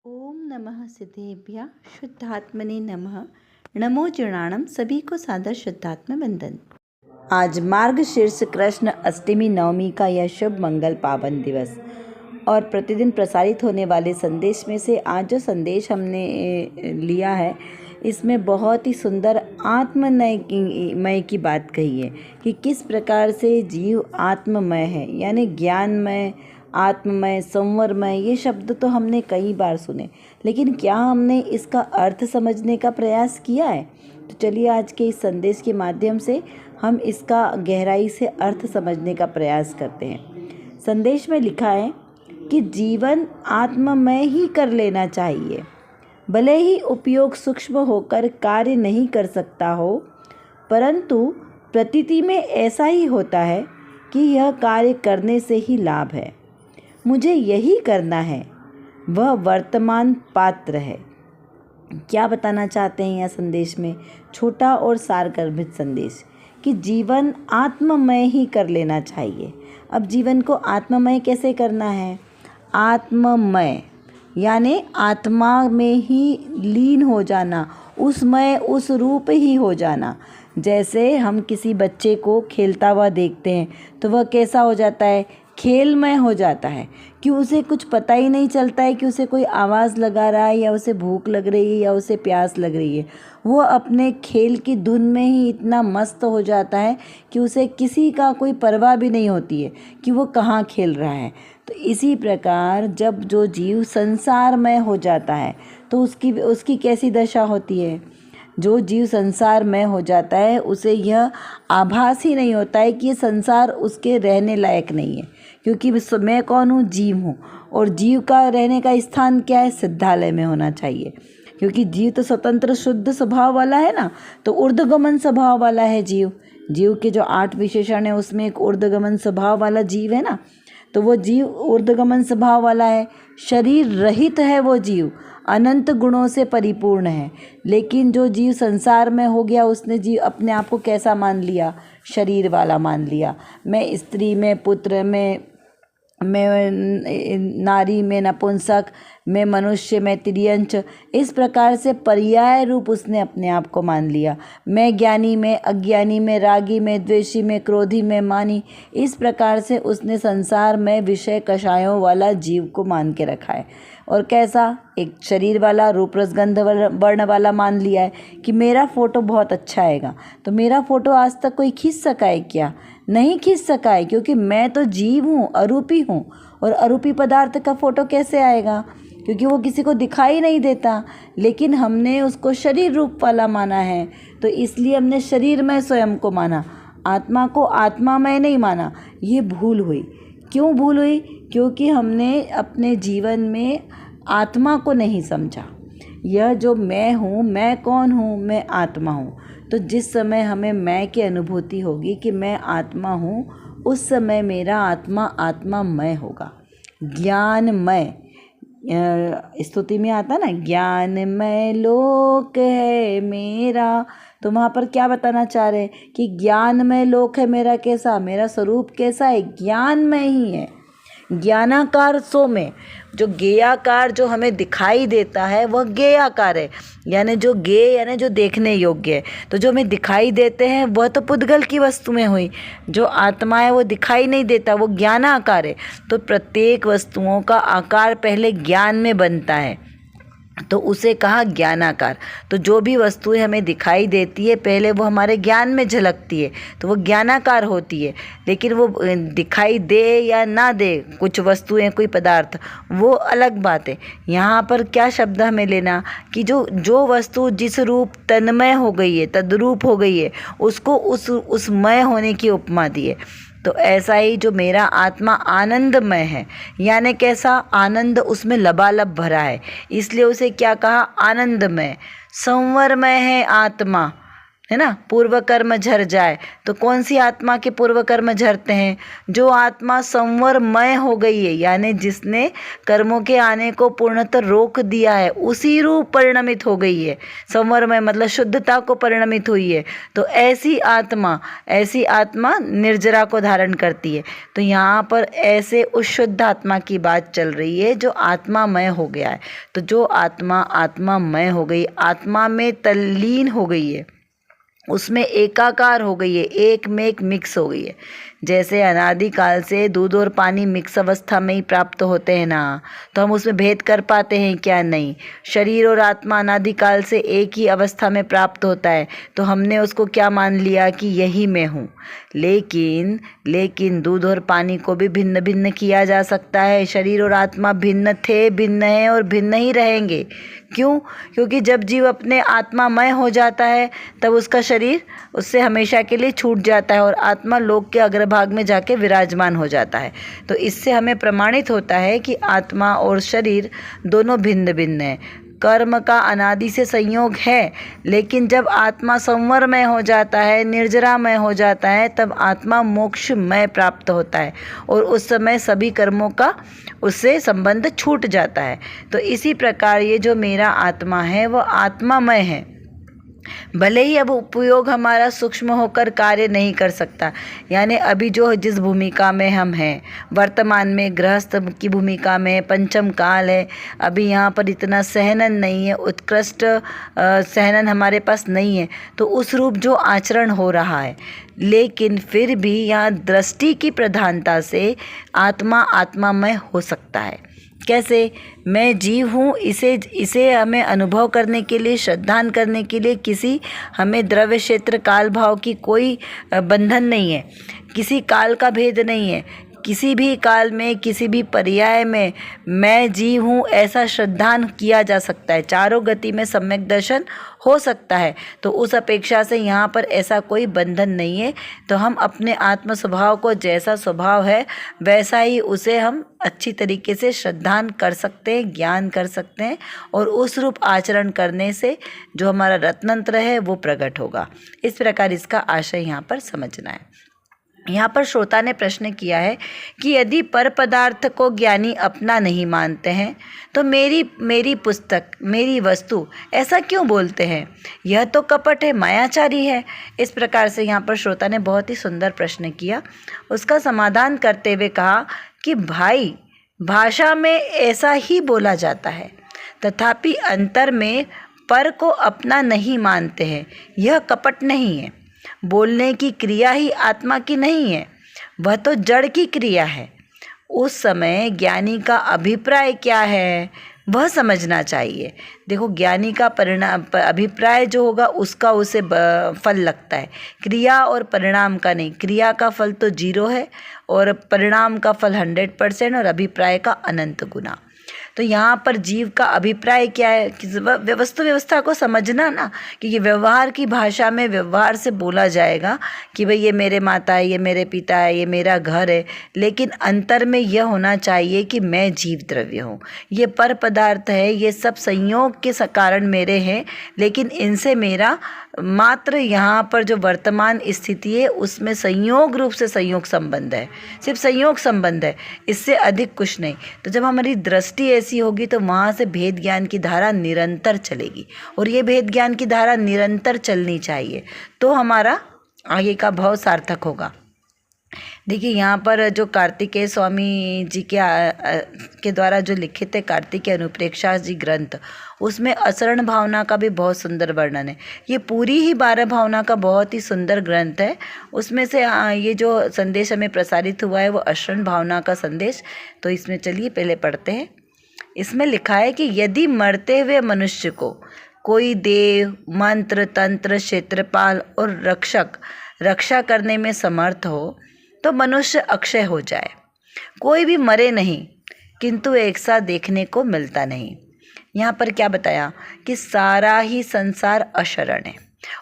ओम नमः सिद्धेभ्यः शुद्धात्मने नमः। नमो जुणाणम। सभी को सादर शुद्धात्म वंदन। आज मार्गशीर्ष कृष्ण अष्टमी नवमी का यह शुभ मंगल पावन दिवस और प्रतिदिन प्रसारित होने वाले संदेश में से आज जो संदेश हमने लिया है इसमें बहुत ही सुंदर आत्ममय की बात कही है कि किस प्रकार से जीव आत्ममय है, यानी ज्ञानमय, आत्ममय, संवरमय। ये शब्द तो हमने कई बार सुने, लेकिन क्या हमने इसका अर्थ समझने का प्रयास किया है? तो चलिए आज के इस संदेश के माध्यम से हम इसका गहराई से अर्थ समझने का प्रयास करते हैं। संदेश में लिखा है कि जीवन आत्ममय ही कर लेना चाहिए। भले ही उपयोग सूक्ष्म होकर कार्य नहीं कर सकता हो, परंतु प्रतीति में ऐसा ही होता है कि यह कार्य करने से ही लाभ है। मुझे यही करना है, वह वर्तमान पात्र है। क्या बताना चाहते हैं यह संदेश में? छोटा और सारगर्भित संदेश कि जीवन आत्ममय ही कर लेना चाहिए। अब जीवन को आत्ममय कैसे करना है? आत्ममय यानी आत्मा में ही लीन हो जाना, उसमय, उस रूप ही हो जाना। जैसे हम किसी बच्चे को खेलता हुआ देखते हैं तो वह कैसा हो जाता है? खेलमय हो जाता है कि उसे कुछ पता ही नहीं चलता है कि उसे कोई आवाज़ लगा रहा है या उसे भूख लग रही है या उसे प्यास लग रही है। वो अपने खेल की धुन में ही इतना मस्त हो जाता है कि उसे किसी का कोई परवाह भी नहीं होती है कि वो कहाँ खेल रहा है। तो इसी प्रकार जब जो जीव संसारमय हो जाता है तो उसकी कैसी दशा होती है? जो जीव संसार में हो जाता है उसे यह आभास ही नहीं होता है कि ये संसार उसके रहने लायक नहीं है, क्योंकि मैं कौन हूँ? जीव हूँ। और जीव का रहने का स्थान क्या है? सिद्धालय में होना चाहिए, क्योंकि जीव तो स्वतंत्र शुद्ध स्वभाव वाला है ना। तो ऊर्ध्वगमन स्वभाव वाला है जीव। जीव के जो 8 विशेषण है उसमें एक ऊर्ध्वगमन स्वभाव वाला जीव है ना। तो वो जीव ऊर्ध्वगमन स्वभाव वाला है, शरीर रहित है वो जीव, अनंत गुणों से परिपूर्ण है। लेकिन जो जीव संसार में हो गया उसने जीव अपने आप को कैसा मान लिया? शरीर वाला मान लिया। मैं स्त्री, मैं पुत्र, मैं नारी, में नपुंसक, में मनुष्य, में तिर्यंच, इस प्रकार से पर्याय रूप उसने अपने आप को मान लिया। मैं ज्ञानी, में अज्ञानी, में रागी, में द्वेषी, में क्रोधी, में मानी, इस प्रकार से उसने संसार में विषय कषायों वाला जीव को मान के रखा है। और कैसा? एक शरीर वाला, रूप रस गंध वर्ण वाला मान लिया है कि मेरा फ़ोटो बहुत अच्छा आएगा। तो मेरा फ़ोटो आज तक कोई खींच सका है क्या? नहीं खींच सका है, क्योंकि मैं तो जीव हूँ, अरूपी हूँ। और अरूपी पदार्थ का फ़ोटो कैसे आएगा? क्योंकि वो किसी को दिखाई नहीं देता। लेकिन हमने उसको शरीर रूप वाला माना है, तो इसलिए हमने शरीर में स्वयं को माना, आत्मा को आत्मा में नहीं माना। ये भूल हुई। क्यों भूल हुई? क्योंकि हमने अपने जीवन में आत्मा को नहीं समझा। यह जो मैं हूँ, मैं कौन हूँ? मैं आत्मा हूँ। तो जिस समय हमें मैं की अनुभूति होगी कि मैं आत्मा हूँ, उस समय मेरा आत्मा आत्मामय होगा, ज्ञानमय। स्तुति में आता ना, ज्ञानमय लोक है मेरा। तो वहाँ पर क्या बताना चाह रहे हैं कि ज्ञानमय लोक है मेरा। कैसा? मेरा स्वरूप कैसा है? ज्ञानमय ही है। ज्ञानाकार सो में जो गेयाकार जो हमें दिखाई देता है वह गेयाकार है, यानी जो गेय यानी जो देखने योग्य है। तो जो हमें दिखाई देते हैं वह तो पुद्गल की वस्तु में हुई। जो आत्मा है वो दिखाई नहीं देता, वो ज्ञानाकार है। तो प्रत्येक वस्तुओं का आकार पहले ज्ञान में बनता है, तो उसे कहा ज्ञानाकार। तो जो भी वस्तुएं हमें दिखाई देती है पहले वो हमारे ज्ञान में झलकती है, तो वो ज्ञानाकार होती है। लेकिन वो दिखाई दे या ना दे, कुछ वस्तुएं, कोई पदार्थ, वो अलग बात है। यहाँ पर क्या शब्द हमें लेना कि जो वस्तु जिस रूप तन्मय हो गई है, तद्रूप हो गई है, उसको उस मय होने की उपमा दी है। तो ऐसा ही जो मेरा आत्मा आनंदमय है, यानी कैसा? आनंद उसमें लबालब भरा है, इसलिए उसे क्या कहा? आनंदमय। संवरमय है आत्मा, है ना, पूर्व कर्म झर जाए। तो कौन सी आत्मा के पूर्व कर्म झरते हैं? जो आत्मा संवरमय हो गई है, यानी जिसने कर्मों के आने को पूर्णतः रोक दिया है, उसी रूप परिणमित हो गई है। संवरमय मतलब शुद्धता को परिणमित हुई है। तो ऐसी आत्मा निर्जरा को धारण करती है। तो यहाँ पर ऐसे उस शुद्ध आत्मा की बात चल रही है जो आत्मामय हो गया है। तो जो आत्मा आत्मामय हो गई, आत्मा में तल्लीन हो गई है, उसमें एकाकार हो गई है, एक में एक मिक्स हो गई है। जैसे अनादिकाल से दूध और पानी मिक्स अवस्था में ही प्राप्त होते हैं ना, तो हम उसमें भेद कर पाते हैं क्या? नहीं। शरीर और आत्मा अनादिकाल से एक ही अवस्था में प्राप्त होता है, तो हमने उसको क्या मान लिया कि यही मैं हूँ। लेकिन दूध और पानी को भी भिन्न भिन्न किया जा सकता है। शरीर और आत्मा भिन्न थे, भिन्न हैं और भिन्न ही रहेंगे। क्यों? क्योंकि जब जीव अपने आत्मामय हो जाता है तब उसका शरीर उससे हमेशा के लिए छूट जाता है और आत्मा लोक के अग्रभाग में जाके विराजमान हो जाता है। तो इससे हमें प्रमाणित होता है कि आत्मा और शरीर दोनों भिन्न भिन्न हैं। कर्म का अनादि से संयोग है, लेकिन जब आत्मा संवरमय हो जाता है, निर्जरामय हो जाता है, तब आत्मा मोक्षमय प्राप्त होता है और उस समय सभी कर्मों का उससे संबंध छूट जाता है। तो इसी प्रकार ये जो मेरा आत्मा है वह आत्मामय है। भले ही अब उपयोग हमारा सूक्ष्म होकर कार्य नहीं कर सकता, यानी अभी जो जिस भूमिका में हम हैं, वर्तमान में गृहस्थ की भूमिका में पंचम काल है, अभी यहाँ पर इतना सहनन नहीं है, उत्कृष्ट सहनन हमारे पास नहीं है, तो उस रूप जो आचरण हो रहा है, लेकिन फिर भी यहाँ दृष्टि की प्रधानता से आत्मा आत्मामय हो सकता है। कैसे? मैं जीव हूँ, इसे हमें अनुभव करने के लिए, श्रद्धान करने के लिए किसी हमें द्रव्य क्षेत्र काल भाव की कोई बंधन नहीं है, किसी काल का भेद नहीं है। किसी भी काल में, किसी भी पर्याय में मैं जीव हूँ ऐसा श्रद्धान किया जा सकता है। चारों गति में सम्यक दर्शन हो सकता है। तो उस अपेक्षा से यहाँ पर ऐसा कोई बंधन नहीं है। तो हम अपने आत्म स्वभाव को, जैसा स्वभाव है वैसा ही उसे हम अच्छी तरीके से श्रद्धान कर सकते हैं, ज्ञान कर सकते हैं, और उस रूप आचरण करने से जो हमारा रत्नंत्र है वो प्रकट होगा। इस प्रकार इसका आशय यहाँ पर समझना है। यहाँ पर श्रोता ने प्रश्न किया है कि यदि पर पदार्थ को ज्ञानी अपना नहीं मानते हैं तो मेरी पुस्तक, मेरी वस्तु ऐसा क्यों बोलते हैं? यह तो कपट है, मायाचारी है। इस प्रकार से यहाँ पर श्रोता ने बहुत ही सुंदर प्रश्न किया। उसका समाधान करते हुए कहा कि भाई, भाषा में ऐसा ही बोला जाता है, तथापि अंतर में पर को अपना नहीं मानते हैं। यह कपट नहीं है। बोलने की क्रिया ही आत्मा की नहीं है, वह तो जड़ की क्रिया है। उस समय ज्ञानी का अभिप्राय क्या है वह समझना चाहिए। देखो, ज्ञानी का परिणाम, अभिप्राय जो होगा उसका उसे फल लगता है, क्रिया और परिणाम का नहीं। क्रिया का फल तो 0 है और परिणाम का फल 100% और अभिप्राय का अनंत गुना। तो यहाँ पर जीव का अभिप्राय क्या है कि व्यवस्था को समझना ना, क्योंकि व्यवहार की भाषा में व्यवहार से बोला जाएगा कि भाई ये मेरे माता है, ये मेरे पिता है, ये मेरा घर है, लेकिन अंतर में यह होना चाहिए कि मैं जीव द्रव्य हूँ, ये पर पदार्थ है, ये सब संयोग के कारण मेरे हैं, लेकिन इनसे मेरा मात्र यहाँ पर जो वर्तमान स्थिति है उसमें संयोग रूप से संयोग संबंध है, सिर्फ संयोग संबंध है, इससे अधिक कुछ नहीं। तो जब हमारी दृष्टि ऐसी होगी तो वहाँ से भेद ज्ञान की धारा निरंतर चलेगी, और ये भेद ज्ञान की धारा निरंतर चलनी चाहिए, तो हमारा आगे का भाव सार्थक होगा। देखिए, यहाँ पर जो कार्तिकेय स्वामी जी के द्वारा जो लिखित है कार्तिकेय अनुप्रेक्षा जी ग्रंथ, उसमें असरण भावना का भी बहुत सुंदर वर्णन है। ये पूरी ही 12 भावना का बहुत ही सुंदर ग्रंथ है। उसमें से ये जो संदेश हमें प्रसारित हुआ है वो असरण भावना का संदेश। तो इसमें चलिए पहले पढ़ते हैं। इसमें लिखा है कि यदि मरते हुए मनुष्य को कोई देव, मंत्र, तंत्र, क्षेत्रपाल और रक्षा करने में समर्थ हो तो मनुष्य अक्षय हो जाए। कोई भी मरे नहीं, किंतु एक साथ देखने को मिलता नहीं। यहाँ पर क्या बताया कि सारा ही संसार अशरण है।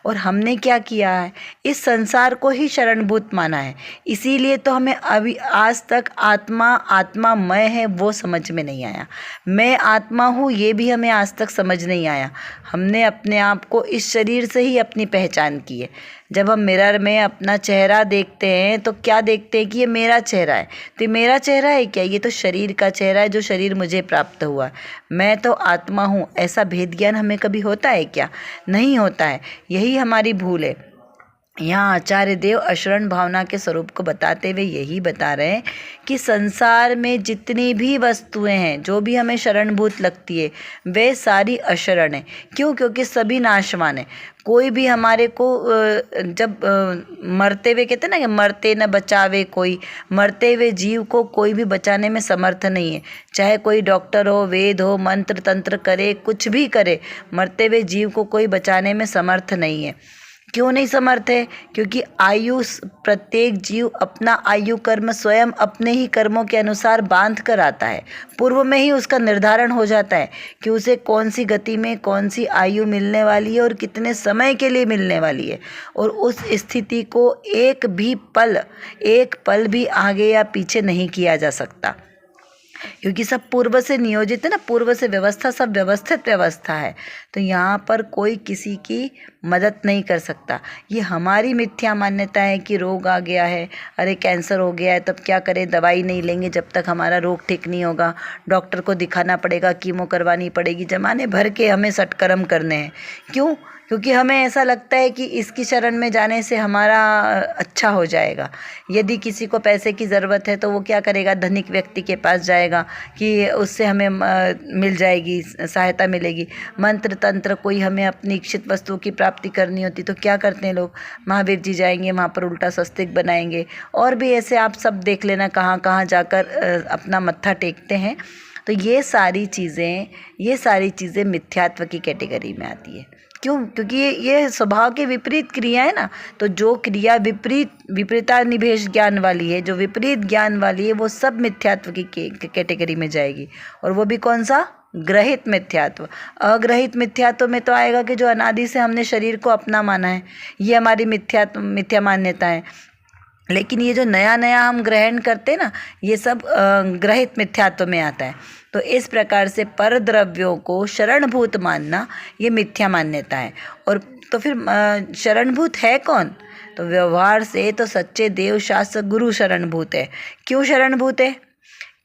और हमने क्या किया है, इस संसार को ही शरणभूत माना है। इसीलिए तो हमें अभी आज तक आत्मा मैं है वो समझ में नहीं आया। मैं आत्मा हूँ ये भी हमें आज तक समझ नहीं आया। हमने अपने आप को इस शरीर से ही अपनी पहचान की है। जब हम मिरर में अपना चेहरा देखते हैं तो क्या देखते हैं कि ये मेरा चेहरा है। तो ये मेरा चेहरा है क्या? ये तो शरीर का चेहरा है जो शरीर मुझे प्राप्त हुआ है। मैं तो आत्मा हूँ, ऐसा भेद ज्ञान हमें कभी होता है क्या? नहीं होता है। यही हमारी भूल है। यहाँ आचार्य देव अशरण भावना के स्वरूप को बताते हुए यही बता रहे हैं कि संसार में जितनी भी वस्तुएं हैं, जो भी हमें शरणभूत लगती है, वे सारी अशरण है। क्यों? क्योंकि सभी नाशवान है। कोई भी हमारे को जब मरते हुए कहते हैं ना कि मरते न बचावे कोई, मरते हुए जीव को कोई भी बचाने में समर्थ नहीं है। चाहे कोई डॉक्टर हो, वेद हो, मंत्र तंत्र करे, कुछ भी करे, मरते हुए जीव को कोई बचाने में समर्थ नहीं है। क्यों नहीं समर्थ है? क्योंकि प्रत्येक जीव अपना आयु कर्म स्वयं अपने ही कर्मों के अनुसार बांध कर आता है। पूर्व में ही उसका निर्धारण हो जाता है कि उसे कौन सी गति में कौन सी आयु मिलने वाली है और कितने समय के लिए मिलने वाली है। और उस स्थिति को एक पल भी आगे या पीछे नहीं किया जा सकता, क्योंकि सब पूर्व से नियोजित है ना, पूर्व से व्यवस्था, सब व्यवस्थित व्यवस्था है। तो यहाँ पर कोई किसी की मदद नहीं कर सकता। ये हमारी मिथ्या मान्यता है कि रोग आ गया है, अरे कैंसर हो गया है, तब क्या करें, दवाई नहीं लेंगे जब तक हमारा रोग ठीक नहीं होगा, डॉक्टर को दिखाना पड़ेगा, कीमो करवानी पड़ेगी। जमाने भर के हमें सटकर्म करने हैं। क्यों? क्योंकि हमें ऐसा लगता है कि इसकी शरण में जाने से हमारा अच्छा हो जाएगा। यदि किसी को पैसे की ज़रूरत है तो वो क्या करेगा, धनिक व्यक्ति के पास जाएगा कि उससे हमें मिल जाएगी, सहायता मिलेगी। मंत्र तंत्र, कोई हमें अपनी इच्छित वस्तु की प्राप्ति करनी होती तो क्या करते हैं लोग, महावीर जी जाएंगे, वहाँ पर उल्टा स्वस्तिक बनाएंगे। और भी ऐसे आप सब देख लेना कहाँ कहाँ जाकर अपना मत्था टेकते हैं। तो ये सारी चीज़ें मिथ्यात्व की कैटेगरी में आती है। क्यों? क्योंकि ये स्वभाव के विपरीत क्रिया है ना। तो जो क्रिया विपरीतानिवेश ज्ञान वाली है, जो विपरीत ज्ञान वाली है, वो सब मिथ्यात्व की कैटेगरी में जाएगी। और वो भी कौन सा? ग्रहित मिथ्यात्व। अग्रहित मिथ्यात्व में तो आएगा कि जो अनादि से हमने शरीर को अपना माना है, ये हमारी मिथ्या मान्यता है। लेकिन ये जो नया नया हम ग्रहण करते हैं ना, ये सब ग्रहित मिथ्यात्व में आता है। तो इस प्रकार से पर द्रव्यों को शरणभूत मानना ये मिथ्या मान्यता है। और तो फिर शरणभूत है कौन? तो व्यवहार से तो सच्चे देव शास्त्र गुरु शरणभूत है। क्यों शरणभूत है?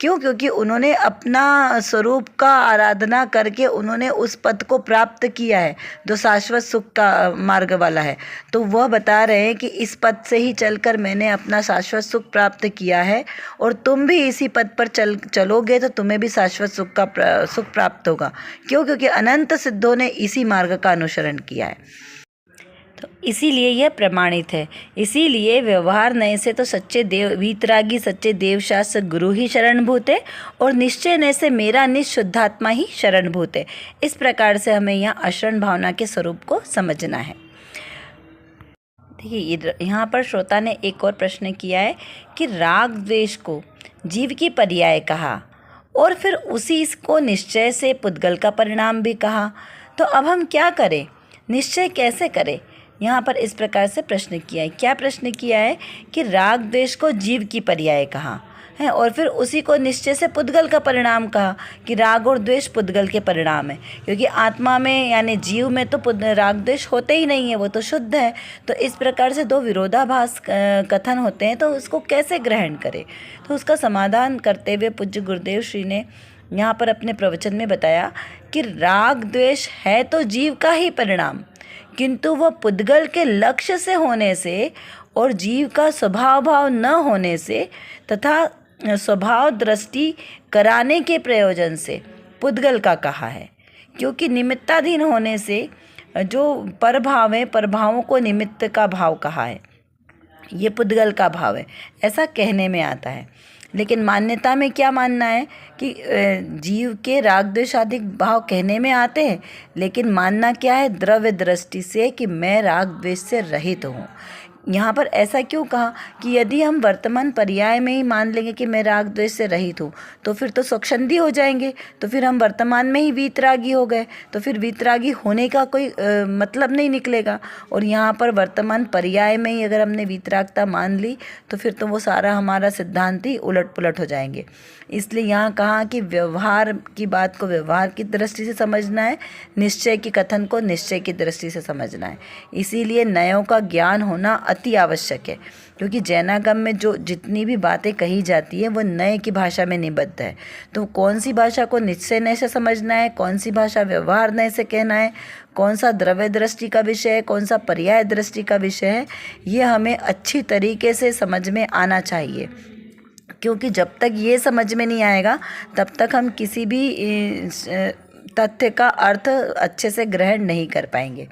क्यों? क्योंकि उन्होंने अपना स्वरूप का आराधना करके उन्होंने उस पद को प्राप्त किया है जो शाश्वत सुख का मार्ग वाला है। तो वह बता रहे हैं कि इस पद से ही चलकर मैंने अपना शाश्वत सुख प्राप्त किया है, और तुम भी इसी पद पर चलोगे तो तुम्हें भी शाश्वत सुख प्राप्त होगा। क्यों? क्योंकि अनंत सिद्धों ने इसी मार्ग का अनुसरण किया है। तो इसीलिए यह प्रमाणित है। इसीलिए व्यवहार नए से तो वीतरागी सच्चे देवशास्त्र गुरु ही शरणभूत है, और निश्चय नए से मेरा निशुद्धात्मा ही शरणभूत है। इस प्रकार से हमें यहाँ अशरण भावना के स्वरूप को समझना है। देखिए, यहाँ पर श्रोता ने एक और प्रश्न किया है कि राग द्वेष को जीव की पर्याय कहा और फिर उसी को निश्चय से पुद्गल का परिणाम भी कहा, तो अब हम क्या करें, निश्चय कैसे करें? यहाँ पर इस प्रकार से प्रश्न किया है। क्या प्रश्न किया है कि राग द्वेष को जीव की पर्याय कहा है और फिर उसी को निश्चय से पुद्गल का परिणाम कहा कि राग और द्वेष पुद्गल के परिणाम है, क्योंकि आत्मा में यानी जीव में तो राग द्वेष होते ही नहीं है, वो तो शुद्ध है। तो इस प्रकार से दो विरोधाभास कथन होते हैं, तो उसको कैसे ग्रहण करें? तो उसका समाधान करते हुए पूज्य गुरुदेव श्री ने यहाँ पर अपने प्रवचन में बताया कि राग द्वेष है तो जीव का ही परिणाम, किंतु वह पुद्गल के लक्ष्य से होने से और जीव का स्वभाव भाव न होने से तथा स्वभाव दृष्टि कराने के प्रयोजन से पुद्गल का कहा है। क्योंकि निमित्ताधीन होने से जो परभाव है, परभावों को निमित्त का भाव कहा है, ये पुद्गल का भाव है, ऐसा कहने में आता है। लेकिन मान्यता में क्या मानना है कि जीव के राग द्वेष आदि भाव कहने में आते हैं, लेकिन मानना क्या है, द्रव्य दृष्टि से कि मैं राग द्वेष से रहित हूँ। यहाँ पर ऐसा क्यों कहा कि यदि हम वर्तमान पर्याय में ही मान लेंगे कि मैं राग द्वेष से रहित हूँ, तो फिर तो स्वच्छंदी हो जाएंगे, तो फिर हम वर्तमान में ही वीतरागी हो गए, तो फिर वीतरागी होने का कोई मतलब नहीं निकलेगा। और यहाँ पर वर्तमान पर्याय में ही अगर हमने वीतरागता मान ली तो फिर तो वो सारा हमारा सिद्धांत ही उलट पुलट हो जाएंगे। इसलिए यहाँ कहा कि व्यवहार की बात को व्यवहार की दृष्टि से समझना है, निश्चय के कथन को निश्चय की दृष्टि से समझना है। इसीलिए नयों का ज्ञान होना अति आवश्यक है, क्योंकि जैनागम में जो जितनी भी बातें कही जाती है वो नए की भाषा में निबद्ध है। तो कौन सी भाषा को निश्चय नय से समझना है, कौन सी भाषा व्यवहार नय से कहना है, कौन सा द्रव्य दृष्टि का विषय है, कौन सा पर्याय दृष्टि का विषय है, ये हमें अच्छी तरीके से समझ में आना चाहिए। क्योंकि जब तक ये समझ में नहीं आएगा तब तक हम किसी भी तथ्य का अर्थ अच्छे से ग्रहण नहीं कर पाएंगे।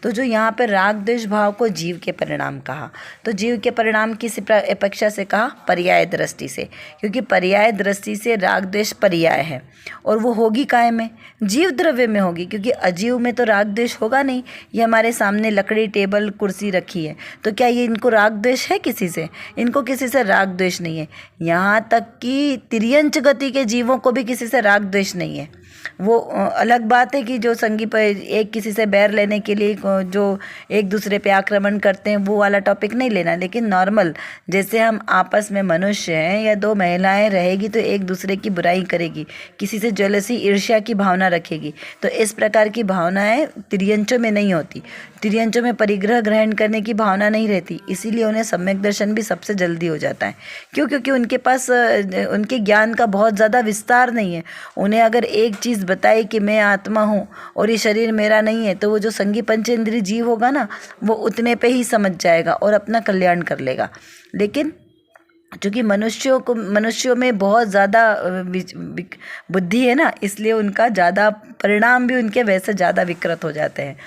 तो जो यहाँ पर राग द्वेष भाव को जीव के परिणाम कहा, तो जीव के परिणाम किस अपेक्षा से कहा? पर्याय दृष्टि से, क्योंकि पर्याय दृष्टि से राग द्वेष पर्याय है और वो होगी काय में? जीव द्रव्य में होगी, क्योंकि अजीव में तो राग द्वेष होगा नहीं। ये हमारे सामने लकड़ी, टेबल, कुर्सी रखी है, तो क्या ये इनको राग द्वेष है किसी से? इनको किसी से राग द्वेष नहीं है। यहाँ तक कि तिर्यंच गति के जीवों को भी किसी से राग द्वेष नहीं है। वो अलग बात है कि जो संगी पर एक किसी से बैर लेने के लिए जो एक दूसरे पे आक्रमण करते हैं, वो वाला टॉपिक नहीं लेना। लेकिन नॉर्मल जैसे हम आपस में मनुष्य हैं या दो महिलाएं रहेगी तो एक दूसरे की बुराई करेगी, किसी से जेलसी, ईर्ष्या की भावना रखेगी, तो इस प्रकार की भावनाएं तिर्यंचों में नहीं होती। तिर्यंचों में परिग्रह ग्रहण करने की भावना नहीं रहती, इसीलिए उन्हें सम्यक दर्शन भी सबसे जल्दी हो जाता है। क्यों? क्योंकि उनके पास उनके ज्ञान का बहुत ज़्यादा विस्तार नहीं है। उन्हें अगर एक चीज़ बताई कि मैं आत्मा हूँ और ये शरीर मेरा नहीं है, तो वो जो संगी पंचेंद्रिय जीव होगा ना, वो उतने पे ही समझ जाएगा और अपना कल्याण कर लेगा। लेकिन चूँकि मनुष्यों में बहुत ज़्यादा बुद्धि है ना, इसलिए उनका ज़्यादा परिणाम भी उनके वैसे ज़्यादा विकृत हो जाते हैं।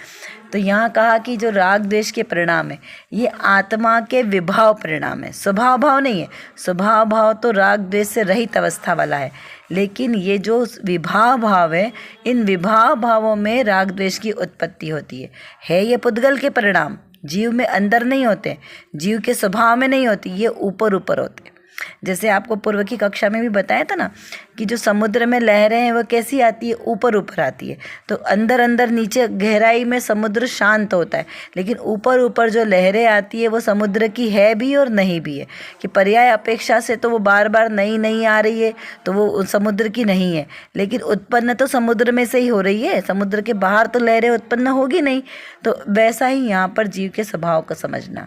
तो यहाँ कहा कि जो राग द्वेष के परिणाम है ये आत्मा के विभाव परिणाम है, स्वभाव भाव नहीं है। स्वभाव भाव तो राग द्वेष से रहित अवस्था वाला है, लेकिन ये जो विभाव भाव है, इन विभाव भावों में राग द्वेष की उत्पत्ति होती है। ये पुद्गल के परिणाम, जीव में अंदर नहीं होते, जीव के स्वभाव में नहीं होती, ये ऊपर ऊपर होते। जैसे आपको पूर्व की कक्षा में भी बताया था ना कि जो समुद्र में लहरें हैं वो कैसी आती है? ऊपर ऊपर आती है। तो अंदर अंदर नीचे गहराई में समुद्र शांत होता है, लेकिन ऊपर ऊपर जो लहरें आती है वो समुद्र की है भी और नहीं भी है। कि पर्याय अपेक्षा से तो वो बार बार नई नई आ रही है, तो वो समुद्र की नहीं है, लेकिन उत्पन्न तो समुद्र में से ही हो रही है, समुद्र के बाहर तो लहरें उत्पन्न होगी नहीं। तो वैसा ही यहाँ पर जीव के स्वभाव को समझना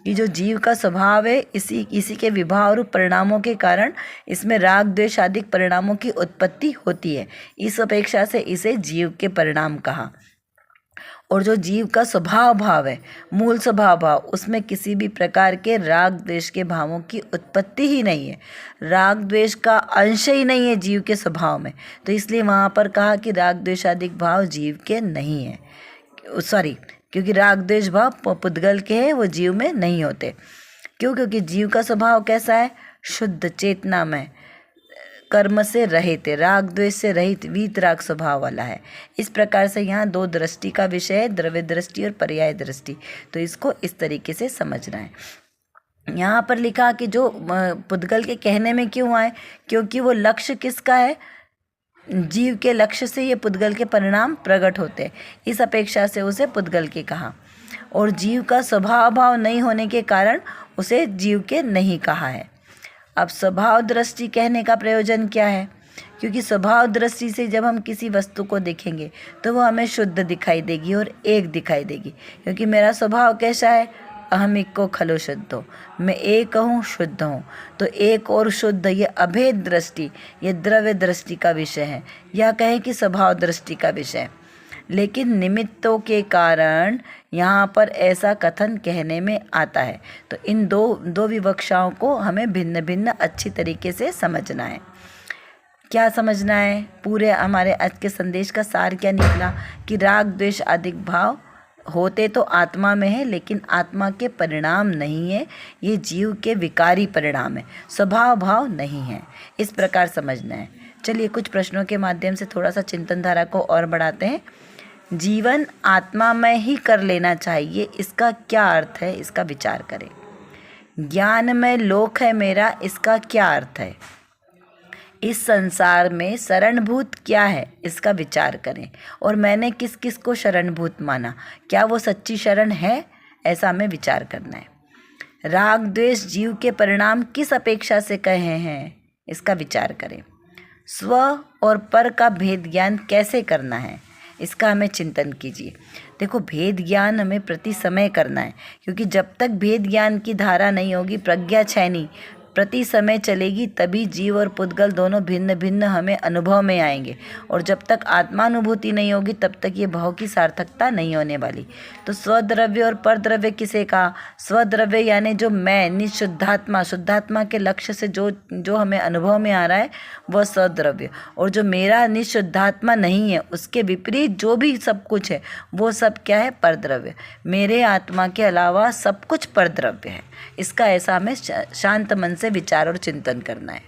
कि जो जीव का स्वभाव है, इसी के विभाव रूप परिणामों के कारण इसमें राग द्वेष आदि परिणामों की उत्पत्ति होती है। इस अपेक्षा से इसे जीव के परिणाम कहा। और जो जीव का स्वभाव भाव है, मूल स्वभाव भाव, उसमें किसी भी प्रकार के राग द्वेष के भावों की उत्पत्ति ही नहीं है। राग द्वेष का अंश ही नहीं है जीव के स्वभाव में, तो इसलिए वहाँ पर कहा कि राग द्वेष आदि भाव जीव के नहीं है। क्योंकि राग द्वेष भाव पुद्गल के हैं, वो जीव में नहीं होते। क्यों? क्योंकि जीव का स्वभाव कैसा है? शुद्ध चेतना में, कर्म से रहित, राग द्वेष से रहित, वीतराग स्वभाव वाला है। इस प्रकार से यहाँ दो दृष्टि का विषय है, द्रव्य दृष्टि और पर्याय दृष्टि। तो इसको इस तरीके से समझना है। यहाँ पर लिखा कि जो पुद्गल के कहने में क्यों आए? क्योंकि वो लक्ष्य किसका है? जीव के लक्ष्य से ये पुद्गल के परिणाम प्रकट होते हैं, इस अपेक्षा से उसे पुद्गल के कहा। और जीव का स्वभाव भाव नहीं होने के कारण उसे जीव के नहीं कहा है। अब स्वभाव दृष्टि कहने का प्रयोजन क्या है? क्योंकि स्वभाव दृष्टि से जब हम किसी वस्तु को देखेंगे तो वो हमें शुद्ध दिखाई देगी और एक दिखाई देगी। क्योंकि मेरा स्वभाव कैसा है? अहमिको खलो शुद्धो, मैं एक हूँ, शुद्ध हूँ। तो एक और शुद्ध, ये अभेद दृष्टि, ये द्रव्य दृष्टि का विषय है, या कहें कि स्वभाव दृष्टि का विषय। लेकिन निमित्तों के कारण यहाँ पर ऐसा कथन कहने में आता है। तो इन दो विवक्षाओं को हमें भिन्न भिन्न अच्छी तरीके से समझना है। क्या समझना है? पूरे हमारे आज के संदेश का सार क्या निकला कि राग द्वेष आदि भाव होते तो आत्मा में है, लेकिन आत्मा के परिणाम नहीं है, ये जीव के विकारी परिणाम है, स्वभाव भाव नहीं है। इस प्रकार समझना है। चलिए कुछ प्रश्नों के माध्यम से थोड़ा सा चिंतन धारा को और बढ़ाते हैं। जीवन आत्मा में ही कर लेना चाहिए, इसका क्या अर्थ है, इसका विचार करें। ज्ञान में लोक है मेरा, इसका क्या अर्थ है। इस संसार में शरणभूत क्या है, इसका विचार करें। और मैंने किस किस को शरणभूत माना, क्या वो सच्ची शरण है, ऐसा हमें विचार करना है। राग द्वेष जीव के परिणाम किस अपेक्षा से कहे हैं, इसका विचार करें। स्व और पर का भेद ज्ञान कैसे करना है, इसका हमें चिंतन कीजिए। देखो, भेद ज्ञान हमें प्रति समय करना है, क्योंकि जब तक भेद ज्ञान की धारा नहीं होगी, प्रज्ञा छैनी प्रति समय चलेगी, तभी जीव और पुद्गल दोनों भिन्न भिन्न हमें अनुभव में आएंगे। और जब तक आत्मानुभूति नहीं होगी, तब तक ये भाव की सार्थकता नहीं होने वाली। तो स्वद्रव्य और परद्रव्य किसे कहा? स्वद्रव्य यानी जो मैं निशुद्धात्मा, शुद्धात्मा के लक्ष्य से जो हमें अनुभव में आ रहा है, वह स्वद्रव्य। और जो मेरा निशुद्धात्मा नहीं है, उसके विपरीत जो भी सब कुछ है, वो सब क्या है? परद्रव्य। मेरे आत्मा के अलावा सब कुछ परद्रव्य है। इसका ऐसा हमें शांत मन से विचार और चिंतन करना है।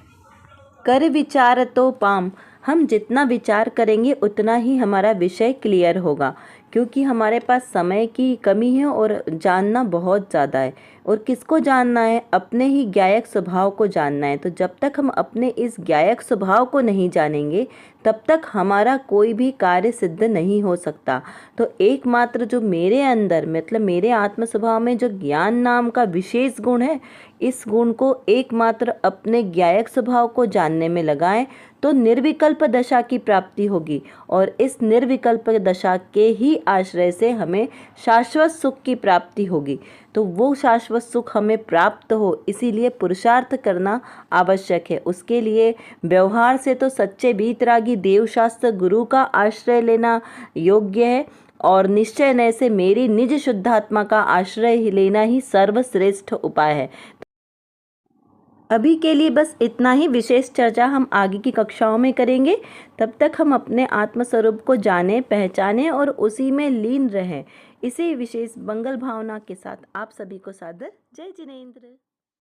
कर विचार तो पाम, हम जितना विचार करेंगे उतना ही हमारा विषय क्लियर होगा, क्योंकि हमारे पास समय की कमी है और जानना बहुत ज़्यादा है। और किसको जानना है? अपने ही ज्ञायक स्वभाव को जानना है। तो जब तक हम अपने इस ज्ञायक स्वभाव को नहीं जानेंगे, तब तक हमारा कोई भी कार्य सिद्ध नहीं हो सकता। तो एकमात्र जो मेरे अंदर, मतलब मेरे आत्म स्वभाव में जो ज्ञान नाम का विशेष गुण है, इस गुण को एकमात्र अपने ज्ञायक स्वभाव को जानने में लगाएं, तो निर्विकल्प दशा की प्राप्ति होगी। और इस निर्विकल्प दशा के ही आश्रय से हमें शाश्वत सुख की प्राप्ति होगी। तो वो शाश्वत सुख हमें प्राप्त हो, इसीलिए पुरुषार्थ करना आवश्यक है। उसके लिए व्यवहार से तो सच्चे वीतरागी देवशास्त्र गुरु का आश्रय लेना योग्य है, और निश्चय नय से मेरी निज शुद्धात्मा का आश्रय लेना ही सर्वश्रेष्ठ उपाय है। अभी के लिए बस इतना ही। विशेष चर्चा हम आगे की कक्षाओं में करेंगे। तब तक हम अपने आत्मस्वरूप को जानें, पहचानें और उसी में लीन रहें। इसी विशेष मंगल भावना के साथ आप सभी को सादर जय जिनेंद्र।